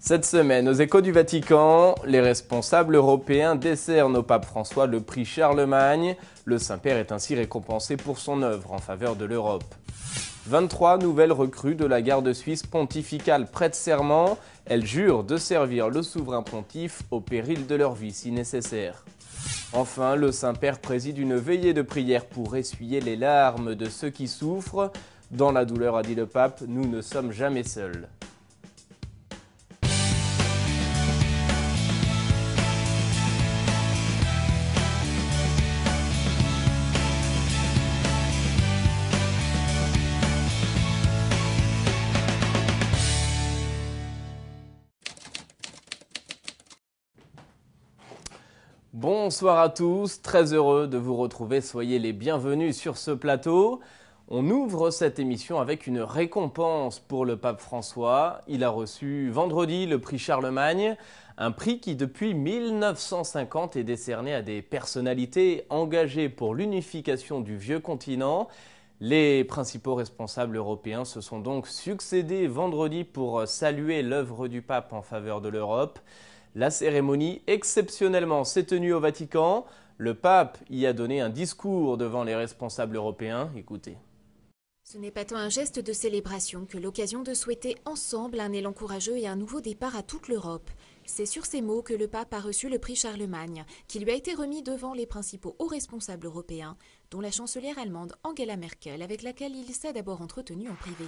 Cette semaine, aux Échos du Vatican, les responsables européens décernent au pape François le prix Charlemagne. Le Saint-Père est ainsi récompensé pour son œuvre en faveur de l'Europe. 23 nouvelles recrues de la garde suisse pontificale prêtent serment. Elles jurent de servir le souverain pontife au péril de leur vie si nécessaire. Enfin, le Saint-Père préside une veillée de prière pour essuyer les larmes de ceux qui souffrent. Dans la douleur, a dit le pape, nous ne sommes jamais seuls. Bonsoir à tous, très heureux de vous retrouver, soyez les bienvenus sur ce plateau. On ouvre cette émission avec une récompense pour le pape François. Il a reçu vendredi le prix Charlemagne, un prix qui depuis 1950 est décerné à des personnalités engagées pour l'unification du vieux continent. Les principaux responsables européens se sont donc succédés vendredi pour saluer l'œuvre du pape en faveur de l'Europe. La cérémonie, exceptionnellement, s'est tenue au Vatican. Le pape y a donné un discours devant les responsables européens. Écoutez. Ce n'est pas tant un geste de célébration que l'occasion de souhaiter ensemble un élan courageux et un nouveau départ à toute l'Europe. C'est sur ces mots que le pape a reçu le prix Charlemagne, qui lui a été remis devant les principaux hauts responsables européens, dont la chancelière allemande Angela Merkel, avec laquelle il s'est d'abord entretenu en privé.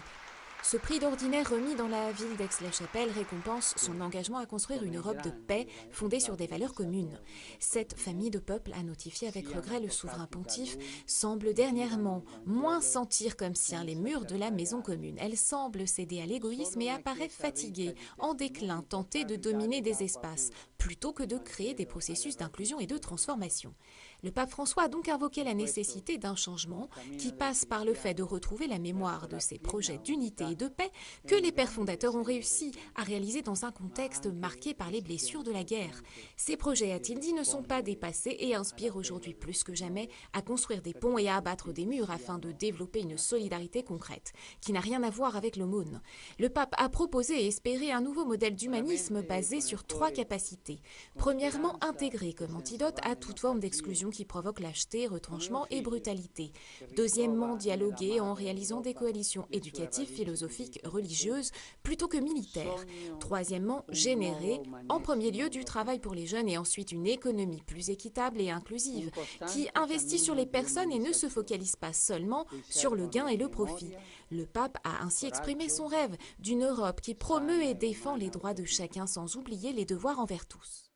Ce prix d'ordinaire remis dans la ville d'Aix-la-Chapelle récompense son engagement à construire une Europe de paix fondée sur des valeurs communes. Cette famille de peuples, a notifié avec regret le souverain pontife, semble dernièrement moins sentir comme sien les murs de la maison commune. Elle semble céder à l'égoïsme et apparaît fatiguée, en déclin, tentée de dominer des espaces, plutôt que de créer des processus d'inclusion et de transformation. Le pape François a donc invoqué la nécessité d'un changement qui passe par le fait de retrouver la mémoire de ces projets d'unité et de paix que les pères fondateurs ont réussi à réaliser dans un contexte marqué par les blessures de la guerre. Ces projets, a-t-il dit, ne sont pas dépassés et inspirent aujourd'hui plus que jamais à construire des ponts et à abattre des murs afin de développer une solidarité concrète qui n'a rien à voir avec l'aumône. Le pape a proposé et espéré un nouveau modèle d'humanisme basé sur 3 capacités. Premièrement, intégrer comme antidote à toute forme d'exclusion qui provoque lâcheté, retranchement et brutalité. Deuxièmement, dialoguer en réalisant des coalitions éducatives, philosophiques, religieuses, plutôt que militaires. Troisièmement, générer, en premier lieu, du travail pour les jeunes et ensuite une économie plus équitable et inclusive, qui investit sur les personnes et ne se focalise pas seulement sur le gain et le profit. Le pape a ainsi exprimé son rêve d'une Europe qui promeut et défend les droits de chacun sans oublier les devoirs envers tous.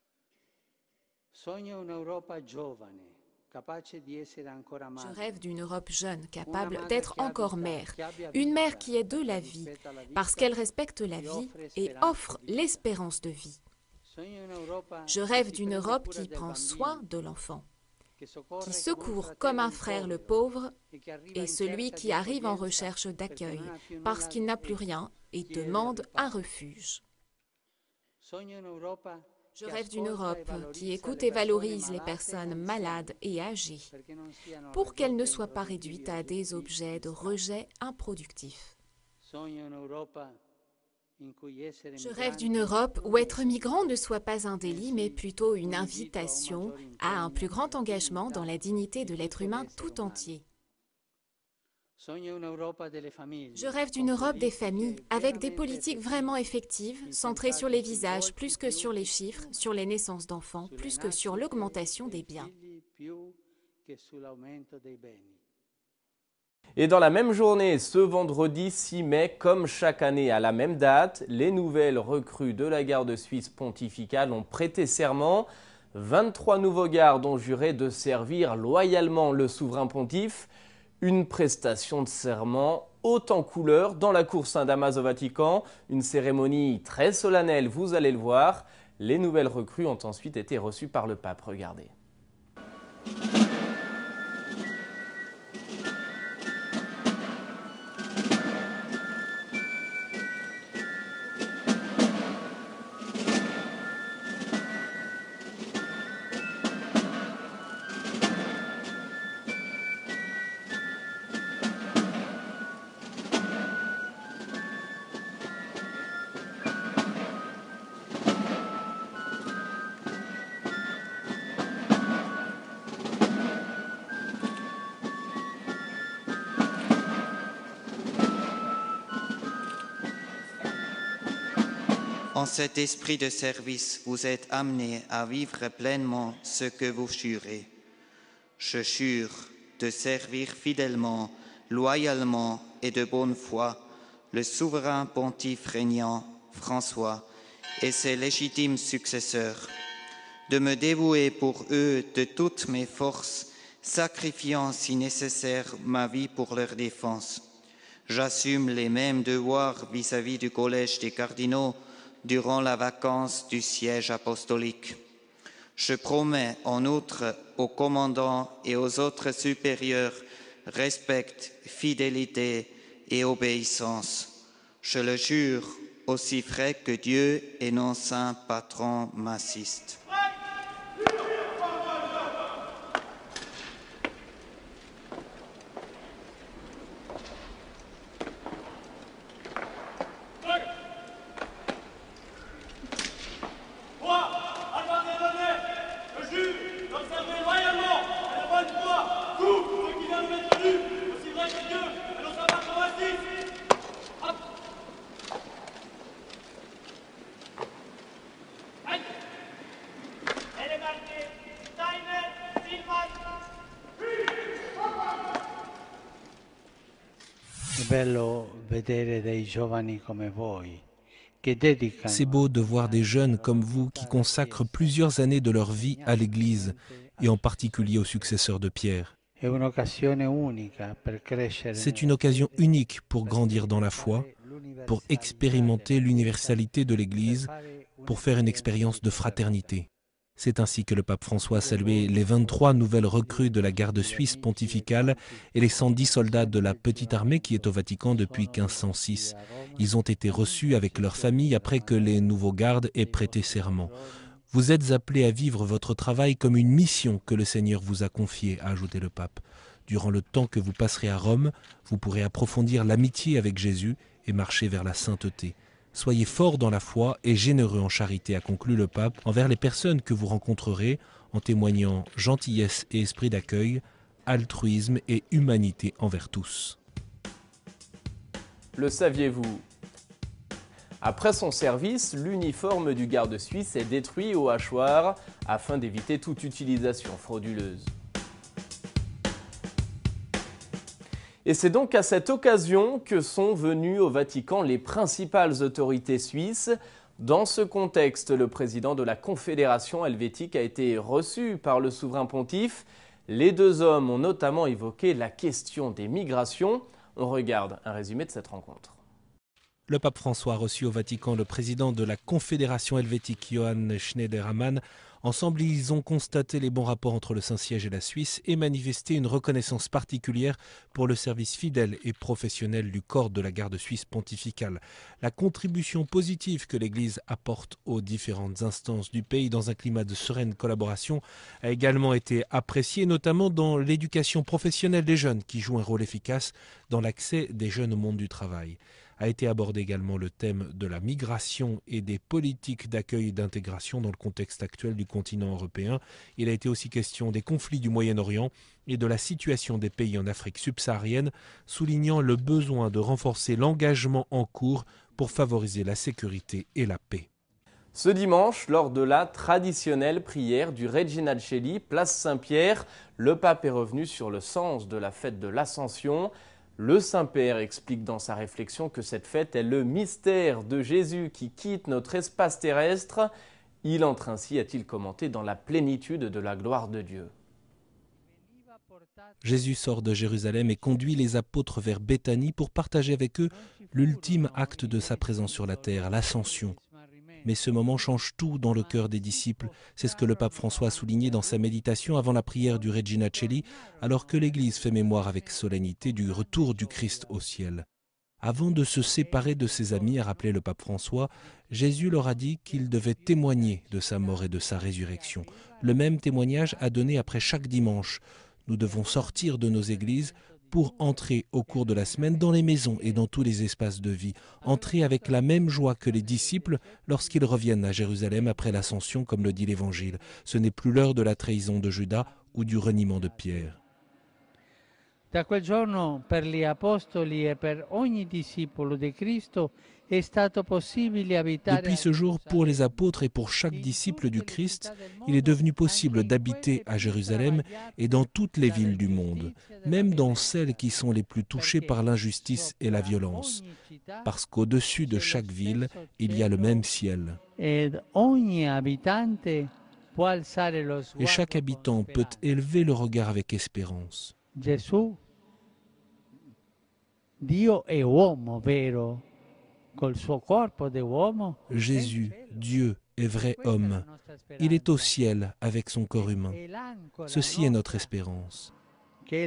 Je rêve d'une Europe jeune, capable d'être encore mère. Une mère qui est de la vie, parce qu'elle respecte la vie et offre l'espérance de vie. Je rêve d'une Europe qui prend soin de l'enfant, qui secourt comme un frère le pauvre et celui qui arrive en recherche d'accueil, parce qu'il n'a plus rien et demande un refuge. Je rêve d'une Europe qui écoute et valorise les personnes malades et âgées pour qu'elles ne soient pas réduites à des objets de rejet improductifs. Je rêve d'une Europe où être migrant ne soit pas un délit, mais plutôt une invitation à un plus grand engagement dans la dignité de l'être humain tout entier. Je rêve d'une Europe des familles, avec des politiques vraiment effectives, centrées sur les visages plus que sur les chiffres, sur les naissances d'enfants plus que sur l'augmentation des biens. Et dans la même journée, ce vendredi 6 mai, comme chaque année à la même date, les nouvelles recrues de la garde suisse pontificale ont prêté serment. 23 nouveaux gardes ont juré de servir loyalement le souverain pontife. Une prestation de serment haute en couleur dans la cour Saint-Damas au Vatican. Une cérémonie très solennelle, vous allez le voir. Les nouvelles recrues ont ensuite été reçues par le pape. Regardez. En cet esprit de service, vous êtes amenés à vivre pleinement ce que vous jurez. Je jure de servir fidèlement, loyalement et de bonne foi le souverain pontife régnant François et ses légitimes successeurs, de me dévouer pour eux de toutes mes forces, sacrifiant si nécessaire ma vie pour leur défense. J'assume les mêmes devoirs vis-à-vis du Collège des cardinaux durant la vacance du siège apostolique. Je promets en outre aux commandants et aux autres supérieurs respect, fidélité et obéissance. Je le jure, aussi vrai que Dieu et non saint patron m'assistent. C'est beau de voir des jeunes comme vous qui consacrent plusieurs années de leur vie à l'Église, et en particulier aux successeurs de Pierre. C'est une occasion unique pour grandir dans la foi, pour expérimenter l'universalité de l'Église, pour faire une expérience de fraternité. C'est ainsi que le pape François a salué les 23 nouvelles recrues de la garde suisse pontificale et les 110 soldats de la petite armée qui est au Vatican depuis 1506. Ils ont été reçus avec leurs familles après que les nouveaux gardes aient prêté serment. Vous êtes appelés à vivre votre travail comme une mission que le Seigneur vous a confiée, a ajouté le pape. Durant le temps que vous passerez à Rome, vous pourrez approfondir l'amitié avec Jésus et marcher vers la sainteté. Soyez forts dans la foi et généreux en charité, a conclu le pape, envers les personnes que vous rencontrerez, en témoignant gentillesse et esprit d'accueil, altruisme et humanité envers tous. Le saviez-vous ? Après son service, l'uniforme du garde suisse est détruit au hachoir afin d'éviter toute utilisation frauduleuse. Et c'est donc à cette occasion que sont venues au Vatican les principales autorités suisses. Dans ce contexte, le président de la Confédération helvétique a été reçu par le souverain pontife. Les deux hommes ont notamment évoqué la question des migrations. On regarde un résumé de cette rencontre. Le pape François a reçu au Vatican le président de la Confédération helvétique, Johann Schneiderman. Ensemble, ils ont constaté les bons rapports entre le Saint-Siège et la Suisse et manifesté une reconnaissance particulière pour le service fidèle et professionnel du corps de la garde suisse pontificale. La contribution positive que l'Église apporte aux différentes instances du pays dans un climat de sereine collaboration a également été appréciée, notamment dans l'éducation professionnelle des jeunes qui joue un rôle efficace dans l'accès des jeunes au monde du travail. A été abordé également le thème de la migration et des politiques d'accueil et d'intégration dans le contexte actuel du continent européen. Il a été aussi question des conflits du Moyen-Orient et de la situation des pays en Afrique subsaharienne, soulignant le besoin de renforcer l'engagement en cours pour favoriser la sécurité et la paix. Ce dimanche, lors de la traditionnelle prière du Regina Coeli, place Saint-Pierre, le pape est revenu sur le sens de la fête de l'Ascension. Le Saint-Père explique dans sa réflexion que cette fête est le mystère de Jésus qui quitte notre espace terrestre. Il entre ainsi, a-t-il commenté, dans la plénitude de la gloire de Dieu. Jésus sort de Jérusalem et conduit les apôtres vers Béthanie pour partager avec eux l'ultime acte de sa présence sur la terre, l'ascension. Mais ce moment change tout dans le cœur des disciples. C'est ce que le pape François a souligné dans sa méditation avant la prière du Regina Coeli, alors que l'Église fait mémoire avec solennité du retour du Christ au ciel. Avant de se séparer de ses amis, a rappelé le pape François, Jésus leur a dit qu'il devait témoigner de sa mort et de sa résurrection. Le même témoignage a donné après chaque dimanche. Nous devons sortir de nos églises pour entrer au cours de la semaine dans les maisons et dans tous les espaces de vie, entrer avec la même joie que les disciples lorsqu'ils reviennent à Jérusalem après l'ascension, comme le dit l'Évangile. Ce n'est plus l'heure de la trahison de Judas ou du reniement de Pierre. Da quel giorno per gli apostoli e per ogni discepolo di Cristo Depuis ce jour, pour les apôtres et pour chaque disciple du Christ, il est devenu possible d'habiter à Jérusalem et dans toutes les villes du monde, même dans celles qui sont les plus touchées par l'injustice et la violence, parce qu'au-dessus de chaque ville, il y a le même ciel. Et chaque habitant peut élever le regard avec espérance. Jésus, Dieu est vrai homme. Il est au ciel avec son corps humain. Ceci est notre espérance. Et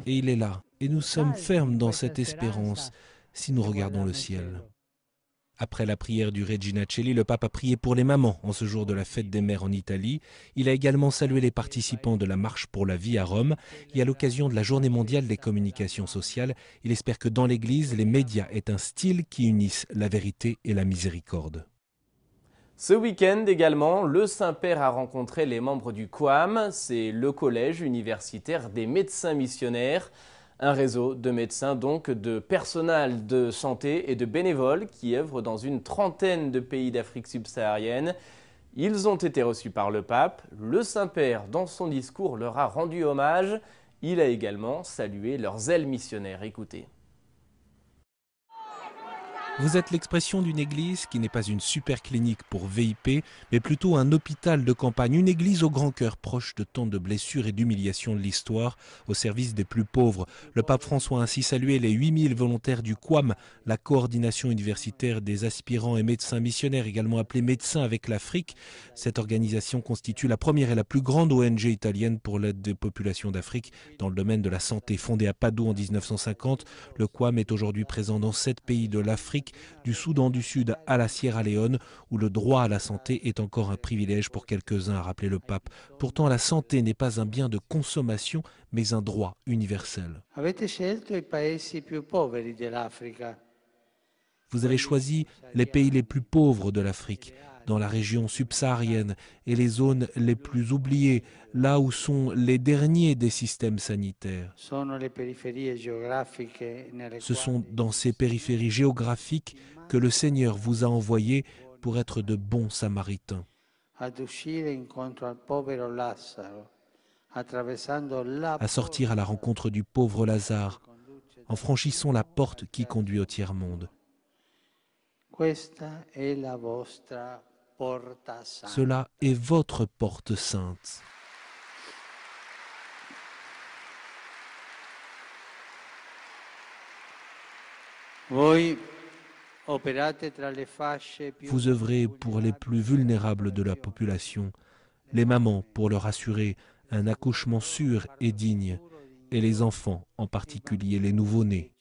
il est là. Et nous sommes fermes dans cette espérance si nous regardons le ciel. Après la prière du Regina Coeli, le pape a prié pour les mamans en ce jour de la fête des mères en Italie. Il a également salué les participants de la Marche pour la vie à Rome. Et à l'occasion de la Journée mondiale des communications sociales, il espère que dans l'Église, les médias aient un style qui unisse la vérité et la miséricorde. Ce week-end également, le Saint-Père a rencontré les membres du COAM, c'est le collège universitaire des médecins missionnaires. Un réseau de médecins, donc de personnel de santé et de bénévoles qui œuvrent dans une trentaine de pays d'Afrique subsaharienne. Ils ont été reçus par le pape. Le Saint-Père, dans son discours, leur a rendu hommage. Il a également salué leur zèle missionnaire. Écoutez. Vous êtes l'expression d'une église qui n'est pas une super clinique pour VIP, mais plutôt un hôpital de campagne, une église au grand cœur, proche de tant de blessures et d'humiliations de l'histoire, au service des plus pauvres. Le pape François a ainsi salué les 8000 volontaires du COAM, la coordination universitaire des aspirants et médecins missionnaires, également appelée Médecins avec l'Afrique. Cette organisation constitue la première et la plus grande ONG italienne pour l'aide des populations d'Afrique dans le domaine de la santé. Fondée à Padoue en 1950, le COAM est aujourd'hui présent dans 7 pays de l'Afrique, du Soudan du Sud à la Sierra Leone, où le droit à la santé est encore un privilège pour quelques-uns, a rappelé le pape. Pourtant, la santé n'est pas un bien de consommation, mais un droit universel. Vous avez choisi les pays les plus pauvres de l'Afrique, dans la région subsaharienne et les zones les plus oubliées, là où sont les derniers des systèmes sanitaires. Ce sont dans ces périphéries géographiques que le Seigneur vous a envoyés pour être de bons samaritains. À sortir à la rencontre du pauvre Lazare, en franchissant la porte qui conduit au tiers-monde. Cela est votre porte sainte. Vous œuvrez pour les plus vulnérables de la population, les mamans pour leur assurer un accouchement sûr et digne, et les enfants, en particulier les nouveau-nés.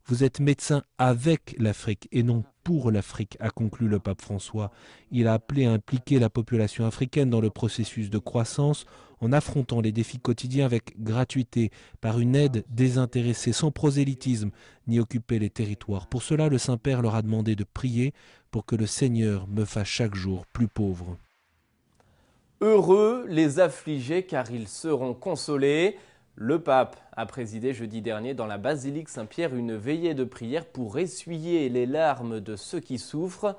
Vous êtes médecin avec l'Afrique et non pour l'Afrique, a conclu le pape François. Il a appelé à impliquer la population africaine dans le processus de croissance en affrontant les défis quotidiens avec gratuité, par une aide désintéressée, sans prosélytisme, ni occuper les territoires. Pour cela, le Saint-Père leur a demandé de prier pour que le Seigneur me fasse chaque jour plus pauvre. Heureux les affligés car ils seront consolés. Le pape a présidé jeudi dernier dans la basilique Saint-Pierre une veillée de prière pour essuyer les larmes de ceux qui souffrent.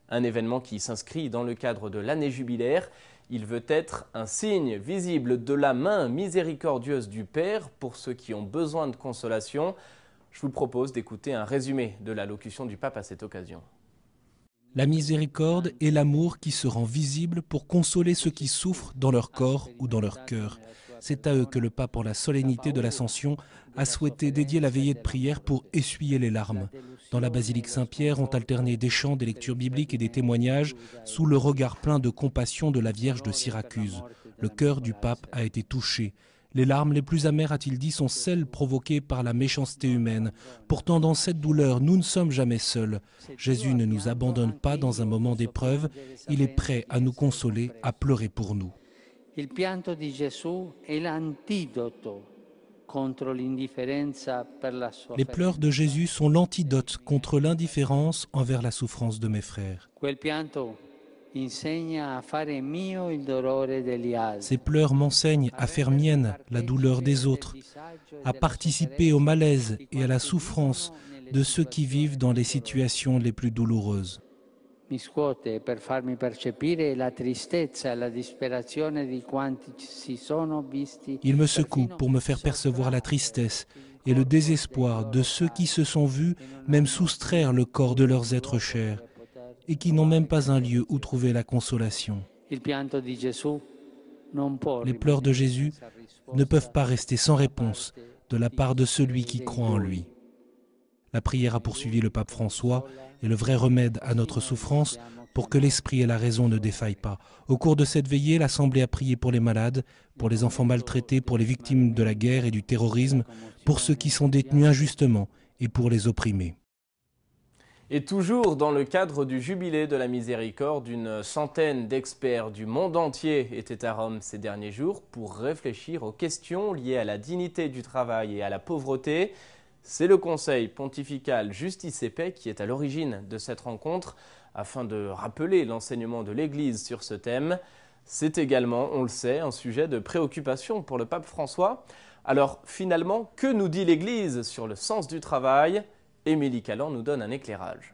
Un événement qui s'inscrit dans le cadre de l'année jubilaire. Il veut être un signe visible de la main miséricordieuse du Père pour ceux qui ont besoin de consolation. Je vous propose d'écouter un résumé de l'allocution du pape à cette occasion. La miséricorde est l'amour qui se rend visible pour consoler ceux qui souffrent dans leur corps ou dans leur cœur. C'est à eux que le pape, pour la solennité de l'Ascension, a souhaité dédier la veillée de prière pour essuyer les larmes. Dans la basilique Saint-Pierre ont alterné des chants, des lectures bibliques et des témoignages sous le regard plein de compassion de la Vierge de Syracuse. Le cœur du pape a été touché. Les larmes les plus amères, a-t-il dit, sont celles provoquées par la méchanceté humaine. Pourtant, dans cette douleur, nous ne sommes jamais seuls. Jésus ne nous abandonne pas dans un moment d'épreuve. Il est prêt à nous consoler, à pleurer pour nous. Il pianto di Gesù è l'antidoto contre l'indifferenza per la sua. Les pleurs de Jésus sont l'antidote contre l'indifférence envers la souffrance de mes frères. Quel pianto Ces pleurs m'enseignent à faire mienne la douleur des autres, à participer au malaise et à la souffrance de ceux qui vivent dans les situations les plus douloureuses. Mi scuote per farmi percepire la tristezza e la disperazione di quanti si sono visti. Il me secoue pour me faire percevoir la tristesse et le désespoir de ceux qui se sont vus même soustraire le corps de leurs êtres chers et qui n'ont même pas un lieu où trouver la consolation. Les pleurs de Jésus ne peuvent pas rester sans réponse de la part de celui qui croit en lui. La prière a poursuivi le pape François est le vrai remède à notre souffrance pour que l'esprit et la raison ne défaillent pas. Au cours de cette veillée, l'Assemblée a prié pour les malades, pour les enfants maltraités, pour les victimes de la guerre et du terrorisme, pour ceux qui sont détenus injustement et pour les opprimés. Et toujours dans le cadre du Jubilé de la Miséricorde, une centaine d'experts du monde entier étaient à Rome ces derniers jours pour réfléchir aux questions liées à la dignité du travail et à la pauvreté. C'est le Conseil pontifical Justice et Paix qui est à l'origine de cette rencontre afin de rappeler l'enseignement de l'Église sur ce thème. C'est également, on le sait, un sujet de préoccupation pour le pape François. Alors finalement, que nous dit l'Église sur le sens du travail ? Émilie Callan nous donne un éclairage.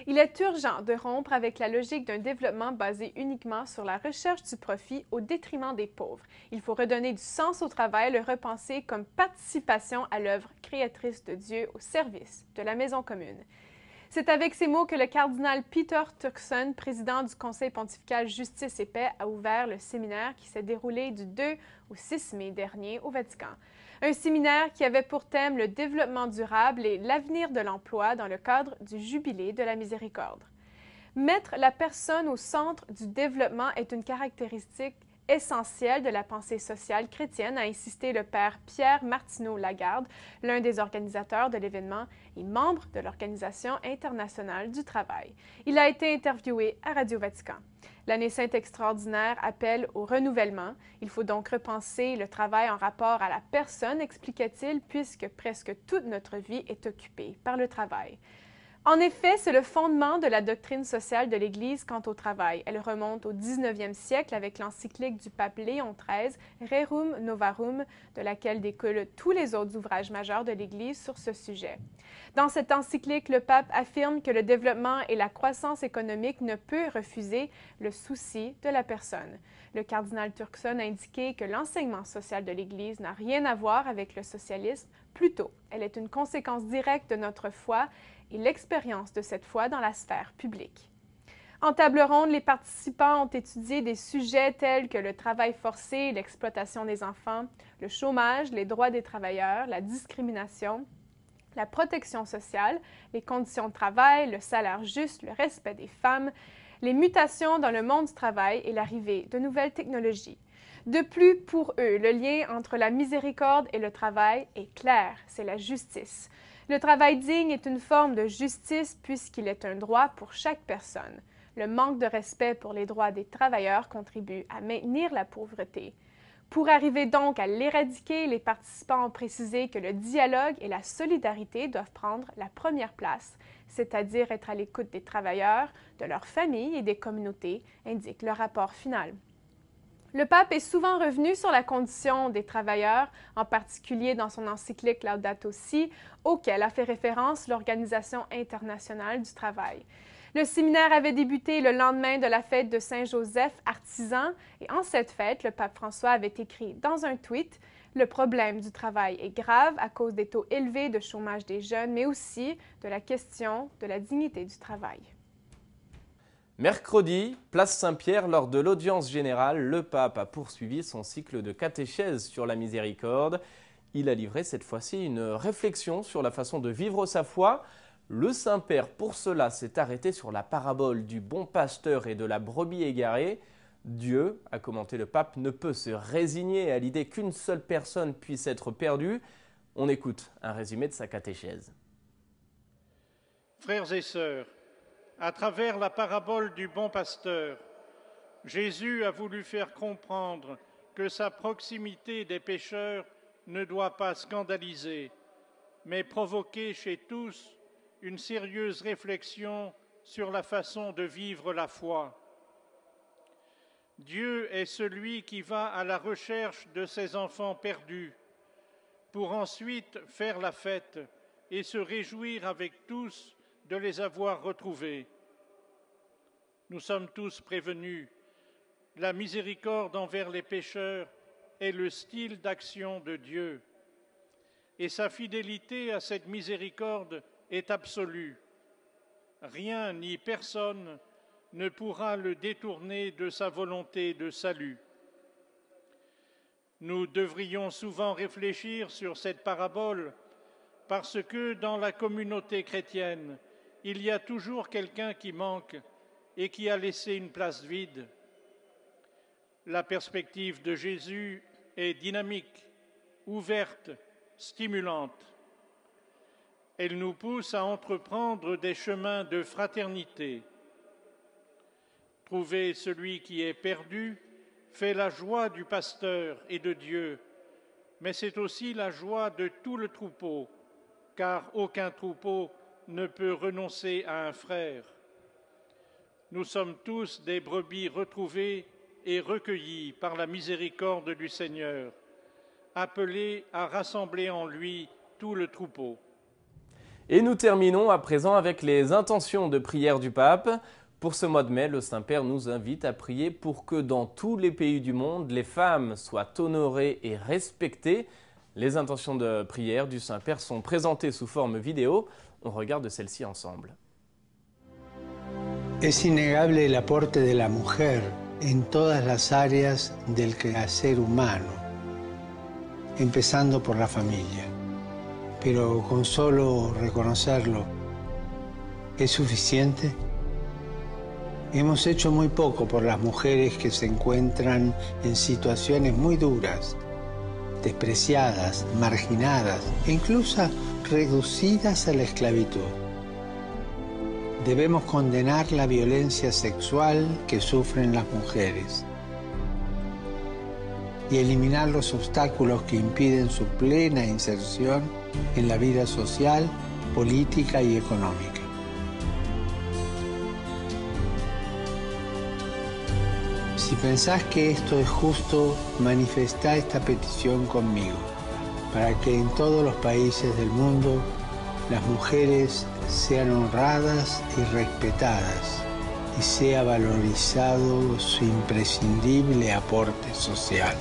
Il est urgent de rompre avec la logique d'un développement basé uniquement sur la recherche du profit au détriment des pauvres. Il faut redonner du sens au travail, le repenser comme participation à l'œuvre créatrice de Dieu au service de la maison commune. C'est avec ces mots que le cardinal Peter Turkson, président du Conseil pontifical Justice et Paix, a ouvert le séminaire qui s'est déroulé du 2 au 6 mai dernier au Vatican. Un séminaire qui avait pour thème le développement durable et l'avenir de l'emploi dans le cadre du Jubilé de la Miséricorde. Mettre la personne au centre du développement est une caractéristique essentielle de la pensée sociale chrétienne, a insisté le père Pierre Martineau-Lagarde, l'un des organisateurs de l'événement et membre de l'Organisation internationale du travail. Il a été interviewé à Radio Vatican. L'année sainte extraordinaire appelle au renouvellement. Il faut donc repenser le travail en rapport à la personne, expliquait-il, puisque presque toute notre vie est occupée par le travail. En effet, c'est le fondement de la doctrine sociale de l'Église quant au travail. Elle remonte au 19e siècle avec l'encyclique du pape Léon XIII, Rerum Novarum, de laquelle découlent tous les autres ouvrages majeurs de l'Église sur ce sujet. Dans cette encyclique, le pape affirme que le développement et la croissance économique ne peuvent refuser le souci de la personne. Le cardinal Turkson a indiqué que l'enseignement social de l'Église n'a rien à voir avec le socialisme, plutôt, elle est une conséquence directe de notre foi et l'expérience de cette foi dans la sphère publique. En table ronde, les participants ont étudié des sujets tels que le travail forcé et l'exploitation des enfants, le chômage, les droits des travailleurs, la discrimination, la protection sociale, les conditions de travail, le salaire juste, le respect des femmes, les mutations dans le monde du travail et l'arrivée de nouvelles technologies. De plus, pour eux, le lien entre la miséricorde et le travail est clair, c'est la justice. Le travail digne est une forme de justice puisqu'il est un droit pour chaque personne. Le manque de respect pour les droits des travailleurs contribue à maintenir la pauvreté. Pour arriver donc à l'éradiquer, les participants ont précisé que le dialogue et la solidarité doivent prendre la première place, c'est-à-dire être à l'écoute des travailleurs, de leurs familles et des communautés, indique le rapport final. Le pape est souvent revenu sur la condition des travailleurs, en particulier dans son encyclique Laudato Si, auquel a fait référence l'Organisation internationale du travail. Le séminaire avait débuté le lendemain de la fête de Saint-Joseph, artisan, et en cette fête, le pape François avait écrit dans un tweet « Le problème du travail est grave à cause des taux élevés de chômage des jeunes, mais aussi de la question de la dignité du travail. » Mercredi, place Saint-Pierre, lors de l'audience générale, le pape a poursuivi son cycle de catéchèse sur la miséricorde. Il a livré cette fois-ci une réflexion sur la façon de vivre sa foi. Le Saint-Père, pour cela, s'est arrêté sur la parabole du bon pasteur et de la brebis égarée. Dieu, a commenté le pape, ne peut se résigner à l'idée qu'une seule personne puisse être perdue. On écoute un résumé de sa catéchèse. Frères et sœurs, à travers la parabole du bon pasteur, Jésus a voulu faire comprendre que sa proximité des pécheurs ne doit pas scandaliser, mais provoquer chez tous une sérieuse réflexion sur la façon de vivre la foi. Dieu est celui qui va à la recherche de ses enfants perdus pour ensuite faire la fête et se réjouir avec tous de les avoir retrouvés. Nous sommes tous prévenus. La miséricorde envers les pécheurs est le style d'action de Dieu. Et sa fidélité à cette miséricorde est absolue. Rien ni personne ne pourra le détourner de sa volonté de salut. Nous devrions souvent réfléchir sur cette parabole parce que dans la communauté chrétienne, il y a toujours quelqu'un qui manque et qui a laissé une place vide. La perspective de Jésus est dynamique, ouverte, stimulante. Elle nous pousse à entreprendre des chemins de fraternité. Trouver celui qui est perdu fait la joie du pasteur et de Dieu, mais c'est aussi la joie de tout le troupeau, car aucun troupeau ne peut renoncer à un frère. Nous sommes tous des brebis retrouvées et recueillies par la miséricorde du Seigneur, appelés à rassembler en lui tout le troupeau. Et nous terminons à présent avec les intentions de prière du pape. Pour ce mois de mai, le Saint-Père nous invite à prier pour que dans tous les pays du monde, les femmes soient honorées et respectées. Les intentions de prière du Saint-Père sont présentées sous forme vidéo. On regarde celle-ci ensemble. Es innegable el aporte de la mujer en todas las áreas del quehacer humano, empezando por la familia. Pero con solo reconocerlo, ¿es suficiente? Hemos hecho muy poco por las mujeres que se encuentran en situaciones muy duras, despreciadas, marginadas e incluso reducidas a la esclavitud. Debemos condenar la violencia sexual que sufren las mujeres y eliminar los obstáculos que impiden su plena inserción en la vida social, política y económica. Si pensás que esto es justo, manifestá esta petición conmigo, para que en todos los países del mundo las mujeres sean honradas y respetadas y sea valorizado su imprescindible aporte social.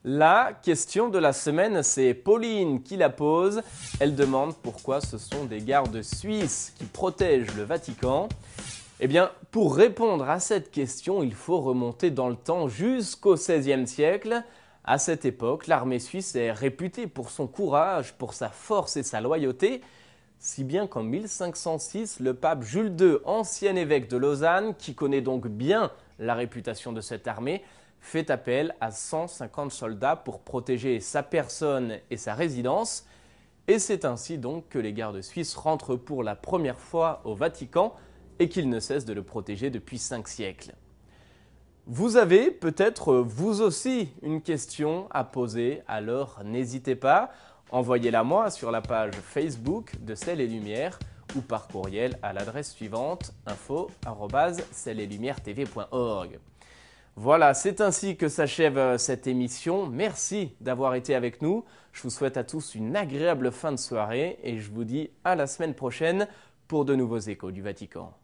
La question de la semaine, c'est Pauline qui la pose. Elle demande pourquoi ce sont des gardes suisses qui protègent le Vatican. Eh bien, pour répondre à cette question, il faut remonter dans le temps jusqu'au XVIe siècle. À cette époque, l'armée suisse est réputée pour son courage, pour sa force et sa loyauté, si bien qu'en 1506, le pape Jules II, ancien évêque de Lausanne, qui connaît donc bien la réputation de cette armée, fait appel à 150 soldats pour protéger sa personne et sa résidence. Et c'est ainsi donc que les gardes suisses rentrent pour la première fois au Vatican et qu'ils ne cessent de le protéger depuis 5 siècles. Vous avez peut-être vous aussi une question à poser, alors n'hésitez pas, envoyez-la moi sur la page Facebook de Ciel et Lumière ou par courriel à l'adresse suivante info@cieletlumière-tv.org. Voilà, c'est ainsi que s'achève cette émission. Merci d'avoir été avec nous. Je vous souhaite à tous une agréable fin de soirée et je vous dis à la semaine prochaine pour de nouveaux échos du Vatican.